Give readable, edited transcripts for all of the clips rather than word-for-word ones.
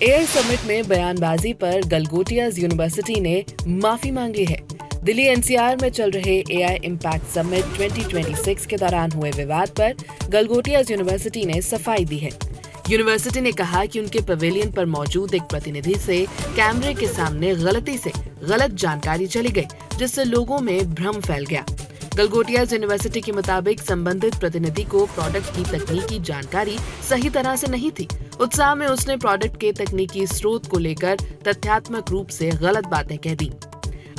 AI summit में बयानबाजी पर गलगोटियाज यूनिवर्सिटी ने माफी मांगी है। दिल्ली एनसीआर में चल रहे एआई इम्पैक्ट समिट 2026 के दौरान हुए विवाद पर गलगोटियाज यूनिवर्सिटी ने सफाई दी है। यूनिवर्सिटी ने कहा कि उनके पवेलियन पर मौजूद एक प्रतिनिधि से कैमरे के सामने गलती से गलत जानकारी चली गई, जिससे लोगों में भ्रम फैल गया। गलगोटियाज यूनिवर्सिटी के मुताबिक संबंधित प्रतिनिधि को प्रोडक्ट की तकनीकी जानकारी सही तरह से नहीं थी। उत्साह में उसने प्रोडक्ट के तकनीकी स्रोत को लेकर तथ्यात्मक रूप से गलत बातें कह दी।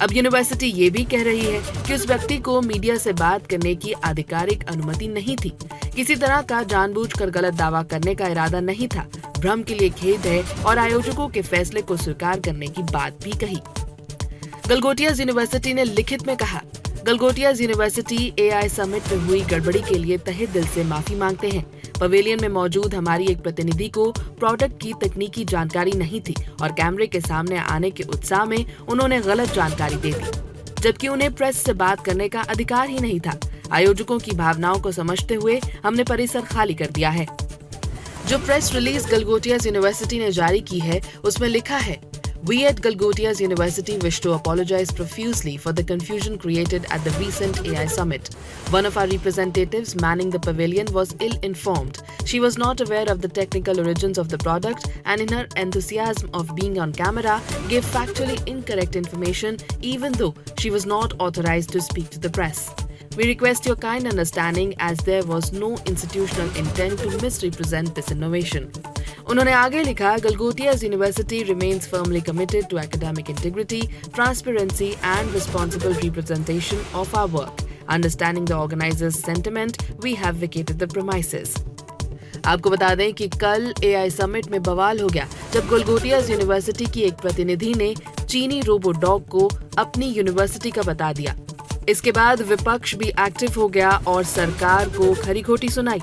अब यूनिवर्सिटी ये भी कह रही है कि उस व्यक्ति को मीडिया से बात करने की आधिकारिक अनुमति नहीं थी। किसी तरह का जानबूझकर गलत दावा करने का इरादा नहीं था। भ्रम के लिए खेद है और आयोजकों के फैसले को स्वीकार करने की बात भी कही। गलगोटियाज यूनिवर्सिटी ने लिखित में कहा, गलगोटियाज यूनिवर्सिटी एआई समिट में हुई गड़बड़ी के लिए तहे दिल से माफी मांगते हैं। पवेलियन में मौजूद हमारी एक प्रतिनिधि को प्रोडक्ट की तकनीकी जानकारी नहीं थी और कैमरे के सामने आने के उत्साह में उन्होंने गलत जानकारी दे दी, जबकि उन्हें प्रेस से बात करने का अधिकार ही नहीं था। आयोजकों की भावनाओं को समझते हुए हमने परिसर खाली कर दिया है। जो प्रेस रिलीज गलगोटियाज यूनिवर्सिटी ने जारी की है, उसमें लिखा है, We at Galgotias University wish to apologize profusely for the confusion created at the recent AI summit. One of our representatives manning the pavilion was ill-informed. She was not aware of the technical origins of the product and in her enthusiasm of being on camera gave factually incorrect information even though she was not authorized to speak to the press. We request your kind understanding as there was no institutional intent to misrepresent this innovation. उन्होंने आगे लिखा, Galgotias university remains firmly committed to academic integrity, transparency and responsible representation of our work. Understanding the organizers' sentiment, we have vacated the premises. आपको बता दें कि कल AI summit में बवाल हो गया जब गलगोटियाज यूनिवर्सिटी की एक प्रतिनिधि ने चीनी रोबो डॉग को अपनी यूनिवर्सिटी का बता दिया। इसके बाद विपक्ष भी एक्टिव हो गया और सरकार को खरी खोटी सुनाई।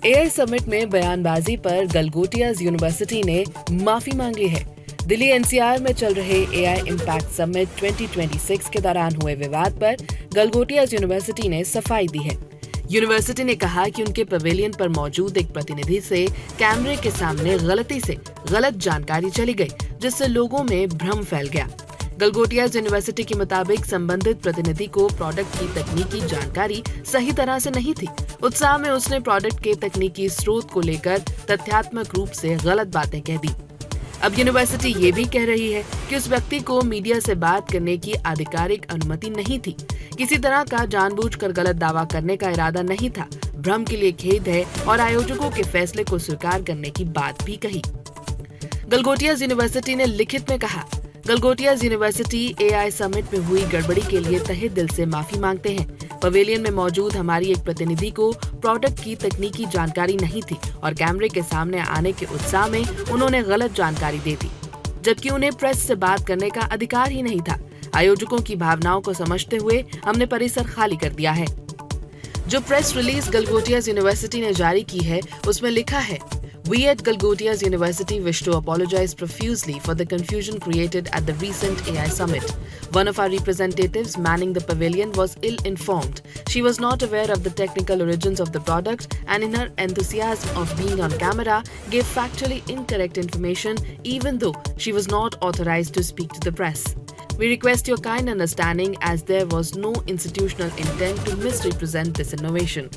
एआई समिट में बयानबाजी पर गलगोटियाज यूनिवर्सिटी ने माफी मांगी है। दिल्ली एनसीआर में चल रहे एआई इम्पैक्ट समिट 2026 के दौरान हुए विवाद पर गलगोटियाज यूनिवर्सिटी ने सफाई दी है। यूनिवर्सिटी ने कहा कि उनके पवेलियन पर मौजूद एक प्रतिनिधि से कैमरे के सामने गलती से गलत जानकारी चली गई, जिससे लोगों में भ्रम फैल गया। गलगोटियाज यूनिवर्सिटी के मुताबिक संबंधित प्रतिनिधि को प्रोडक्ट की तकनीकी जानकारी सही तरह से नहीं थी। उत्साह में उसने प्रोडक्ट के तकनीकी स्रोत को लेकर तथ्यात्मक रूप से गलत बातें कह दी। अब यूनिवर्सिटी ये भी कह रही है कि उस व्यक्ति को मीडिया से बात करने की आधिकारिक अनुमति नहीं थी। किसी तरह का जानबूझकर गलत दावा करने का इरादा नहीं था। भ्रम के लिए खेद है और आयोजकों के फैसले को स्वीकार करने की बात भी कही। गलगोटियाज यूनिवर्सिटी ने लिखित में कहा, गलगोटियाज यूनिवर्सिटी एआई समिट में हुई गड़बड़ी के लिए तहे दिल से माफी मांगते हैं। पवेलियन में मौजूद हमारी एक प्रतिनिधि को प्रोडक्ट की तकनीकी जानकारी नहीं थी और कैमरे के सामने आने के उत्साह में उन्होंने गलत जानकारी दे दी, जबकि उन्हें प्रेस से बात करने का अधिकार ही नहीं था। आयोजकों की भावनाओं को समझते हुए हमने परिसर खाली कर दिया है। जो प्रेस रिलीज गलगोटियाज यूनिवर्सिटी ने जारी की है, उसमें लिखा है, We at Galgotias University wish to apologize profusely for the confusion created at the recent AI summit. One of our representatives manning the pavilion was ill-informed. She was not aware of the technical origins of the product and in her enthusiasm of being on camera gave factually incorrect information even though she was not authorized to speak to the press. We request your kind understanding as there was no institutional intent to misrepresent this innovation.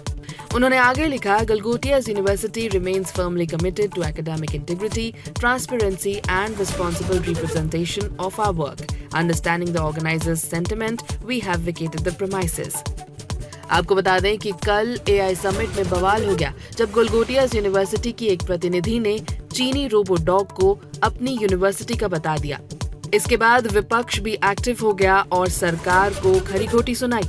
उन्होंने आगे लिखा, Galgotias university remains firmly committed to academic integrity, transparency and responsible representation of our work. Understanding the organizers' sentiment, we have vacated the premises. आपको बता दें कि कल AI summit में बवाल हो गया जब गलगोटियाज यूनिवर्सिटी की एक प्रतिनिधि ने चीनी रोबो डॉग को अपनी यूनिवर्सिटी का बता दिया। इसके बाद विपक्ष भी एक्टिव हो गया और सरकार को खरी खोटी सुनाई।